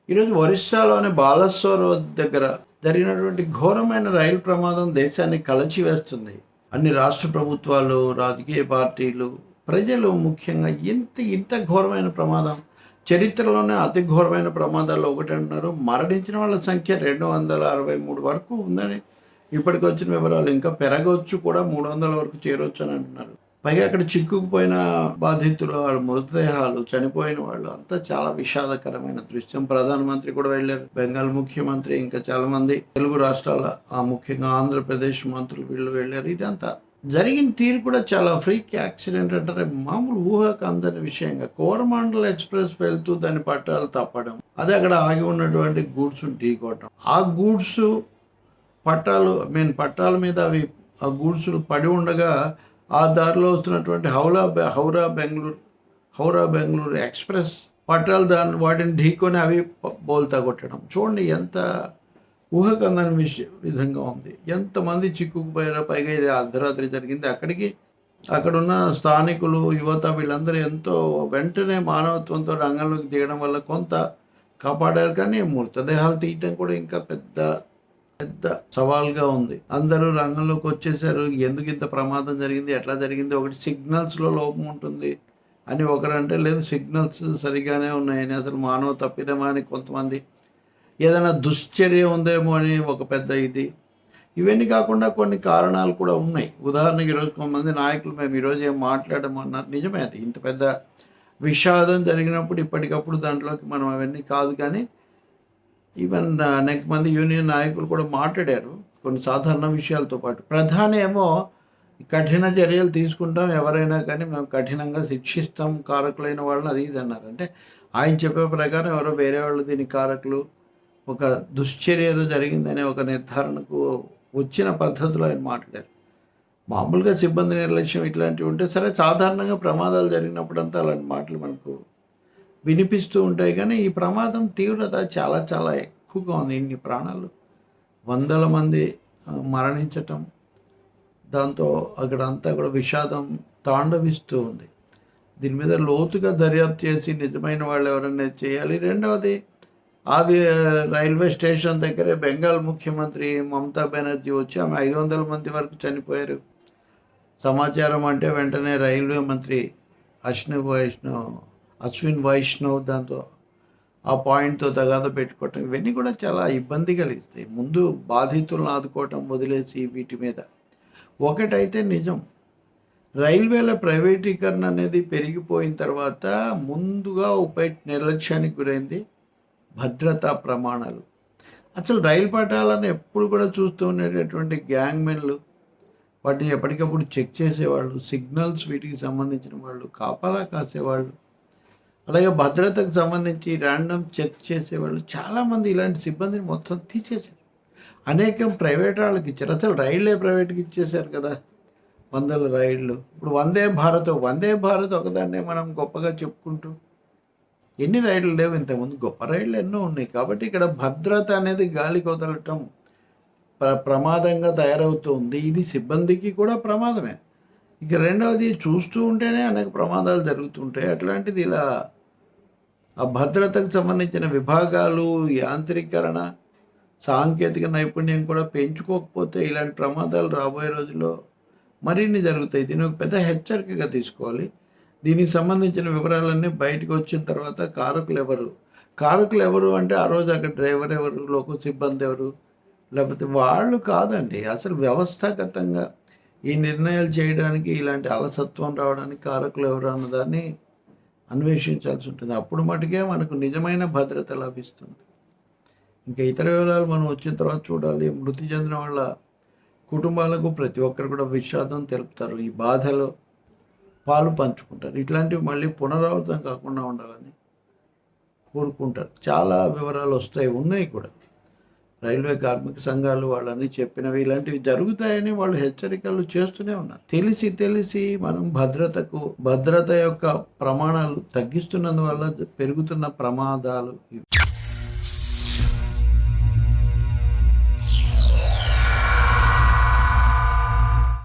ఈరోజు ఒరిస్సాలోని బాలసోర్ దగ్గర జరిగినటువంటి ఘోరమైన రైలు ప్రమాదం దేశాన్ని కలచివేస్తుంది. అన్ని రాష్ట్ర ప్రభుత్వాలు, రాజకీయ పార్టీలు, ప్రజలు ముఖ్యంగా ఇంత ఘోరమైన ప్రమాదం చరిత్రలోనే అతి ఘోరమైన ప్రమాదాల్లో ఒకటి అంటున్నారు. మరణించిన వాళ్ళ సంఖ్య 263 వరకు ఉందని ఇప్పటికి వచ్చిన వివరాలు. ఇంకా పెరగవచ్చు కూడా, 300 వరకు చేరవచ్చు అని అంటున్నారు. పైగా అక్కడ చిక్కుకుపోయిన బాధితులు, వాళ్ళ మృతదేహాలు, చనిపోయిన వాళ్ళు అంతా చాలా విషాదకరమైన దృశ్యం. ప్రధానమంత్రి కూడా వెళ్ళారు, బెంగాల్ ముఖ్యమంత్రి, ఇంకా చాలా మంది తెలుగు రాష్ట్రాల ముఖ్యంగా ఆంధ్రప్రదేశ్ మంత్రులు వీళ్ళు వెళ్ళారు. ఇదంతా జరిగిన తీరు కూడా చాలా ఫ్రీక్ యాక్సిడెంట్ అంటారు. మామూలు ఊహకు అందని విషయంగా కోరమాండల్ ఎక్స్ప్రెస్ వెళ్తూ దాని పట్టాలు తప్పడం, అదే అక్కడ ఆగి ఉన్నటువంటి గూడ్స్ ఢీకోవటం, ఆ గూడ్స్ పట్టాల మీద అవి ఆ గూడ్స్ పడి ఉండగా ఆ దారిలో వస్తున్నటువంటి హౌరా బెంగళూరు ఎక్స్ప్రెస్ పట్టాలు వాటిని ఢీకొని అవి బోల్తా కొట్టడం. చూడండి ఎంత ఊహకందని విధంగా ఉంది. ఎంతమంది చిక్కుకుపోయారో. పైగా ఇది అర్ధరాత్రి జరిగింది. అక్కడున్న స్థానికులు, యువత వీళ్ళందరూ ఎంతో వెంటనే మానవత్వంతో రంగంలోకి దిగడం వల్ల కొంత కాపాడారు. కానీ మృతదేహాలు తీయటం కూడా ఇంకా పెద్ద సవాల్గా ఉంది. అందరూ రంగంలోకి వచ్చేసారు. ఎందుకు ఇంత ప్రమాదం జరిగింది, ఎట్లా జరిగింది, ఒకటి సిగ్నల్స్లో లోపం ఉంటుంది అని ఒకరంటే, లేదు సిగ్నల్స్ సరిగానే ఉన్నాయని, అసలు మానవ తప్పిదమా అని కొంతమంది, ఏదైనా దుశ్చర్య ఉందేమో అని ఒక పెద్ద ఇది. ఇవన్నీ కాకుండా కొన్ని కారణాలు కూడా ఉన్నాయి. ఉదాహరణకి ఈరోజు కొంతమంది నాయకులు మేము ఈరోజు ఏం మాట్లాడమన్నారు. నిజమే, అది ఇంత పెద్ద విషాదం జరిగినప్పుడు ఇప్పటికప్పుడు దాంట్లోకి మనం అవన్నీ కాదు. కానీ ఈవెన్ నెక్స్ట్ మంది యూనియన్ నాయకులు కూడా మాట్లాడారు కొన్ని సాధారణ విషయాలతో పాటు. ప్రధాని ఏమో కఠిన చర్యలు తీసుకుంటాం, ఎవరైనా కానీ మేము కఠినంగా శిక్షిస్తాం కారకులైన వాళ్ళని, అది ఇది అన్నారు. అంటే ఆయన చెప్పే ప్రకారం ఎవరో వేరే వాళ్ళు దీని కారకులు, ఒక దుశ్చర్య ఏదో జరిగిందనే ఒక నిర్ధారణకు వచ్చిన పద్ధతిలో ఆయన మాట్లాడారు. మామూలుగా సిబ్బంది నిర్లక్ష్యం ఇట్లాంటివి ఉంటే సరే, సాధారణంగా ప్రమాదాలు జరిగినప్పుడంతా అలాంటి మాటలు మనకు వినిపిస్తూ ఉంటాయి. కానీ ఈ ప్రమాదం తీవ్రత చాలా చాలా ఎక్కువగా ఉంది. ఇన్ని ప్రాణాలు, వందల మంది మరణించటం, దాంతో అక్కడ అంతా కూడా విషాదం తాండవిస్తూ ఉంది. దీని మీద లోతుగా దర్యాప్తు చేసి నిజమైన వాళ్ళు ఎవరన్నా చేయాలి. రెండవది, రైల్వే స్టేషన్ దగ్గరే బెంగాల్ ముఖ్యమంత్రి మమతా బెనర్జీ వచ్చి ఆమె 500 మంది వరకు చనిపోయారు సమాచారం అంటే వెంటనే రైల్వే మంత్రి అశ్విన్ వైష్ణవ్ దాంతో ఆ పాయింట్తో తగాద పెట్టుకోవటం, ఇవన్నీ కూడా చాలా ఇబ్బంది కలిగిస్తాయి. ముందు బాధితులను ఆదుకోవటం వదిలేసి వీటి మీద. ఒకటైతే నిజం, రైల్వేల ప్రైవేటీకరణ అనేది పెరిగిపోయిన తర్వాత ముందుగా నిర్లక్ష్యానికి గురైంది భద్రతా ప్రమాణాలు. అసలు రైలు పట్టాలను ఎప్పుడు కూడా చూస్తూ ఉండేటటువంటి గ్యాంగ్మెన్లు వాటిని ఎప్పటికప్పుడు చెక్ చేసేవాళ్ళు, సిగ్నల్స్ వీటికి సంబంధించిన వాళ్ళు, కాపలా కాసేవాళ్ళు, అలాగే భద్రతకు సంబంధించి ర్యాండమ్ చెక్ చేసేవాళ్ళు, చాలామంది ఇలాంటి సిబ్బందిని మొత్తం తీసేశారు. అనేకం ప్రైవేట్ వాళ్ళకి ఇచ్చారు. అసలు రైళ్ళే ప్రైవేట్కి ఇచ్చేశారు కదా, వందల రైళ్ళు. ఇప్పుడు వందే భారత్ ఒకదాన్నే మనం గొప్పగా చెప్పుకుంటూ ఎన్ని రైళ్ళు లేవు, ఇంతకుముందు గొప్ప రైళ్ళు ఎన్నో ఉన్నాయి. కాబట్టి ఇక్కడ భద్రత అనేది గాలికి వదలటం ప్రమాదంగా తయారవుతుంది. ఇది సిబ్బందికి కూడా ప్రమాదమే. ఇక రెండవది, చూస్తూ ఉంటేనే అనేక ప్రమాదాలు జరుగుతుంటాయి. అట్లాంటిది ఇలా ఆ భద్రతకు సంబంధించిన విభాగాలు, యాంత్రీకరణ, సాంకేతిక నైపుణ్యం కూడా పెంచుకోకపోతే ఇలాంటి ప్రమాదాలు రాబోయే రోజుల్లో మరిన్ని జరుగుతాయి. దీన్ని ఒక పెద్ద హెచ్చరికగా తీసుకోవాలి. దీనికి సంబంధించిన వివరాలన్నీ బయటకు వచ్చిన తర్వాత కారకులు ఎవరు అంటే ఆ రోజు అక్కడ డ్రైవర్ ఎవరు, లోకో సిబ్బంది ఎవరు, లేకపోతే వాళ్ళు కాదండి. అసలు వ్యవస్థాగతంగా ఈ నిర్ణయాలు చేయడానికి, ఇలాంటి అలసత్వం రావడానికి కారకులు ఎవరు అన్నదాన్ని అన్వేషించాల్సి ఉంటుంది. అప్పుడు మటుకే మనకు నిజమైన భద్రత లభిస్తుంది. ఇంకా ఇతర వివరాలు మనం వచ్చిన తర్వాత చూడాలి. మృతి చెందిన వాళ్ళ కుటుంబాలకు ప్రతి ఒక్కరు కూడా విషాదం తెలుపుతారు, ఈ బాధలో పాలు పంచుకుంటారు. ఇట్లాంటివి మళ్ళీ పునరావృతం కాకుండా ఉండాలని కోరుకుంటారు. చాలా వివరాలు ఉన్నాయి కూడా. రైల్వే కార్మిక సంఘాలు వాళ్ళని చెప్పినవి ఇలాంటివి జరుగుతాయని వాళ్ళు హెచ్చరికలు చేస్తూనే ఉన్నారు. తెలిసి మనం భద్రత యొక్క ప్రమాణాలు తగ్గిస్తున్నందువల్ల పెరుగుతున్న ప్రమాదాలు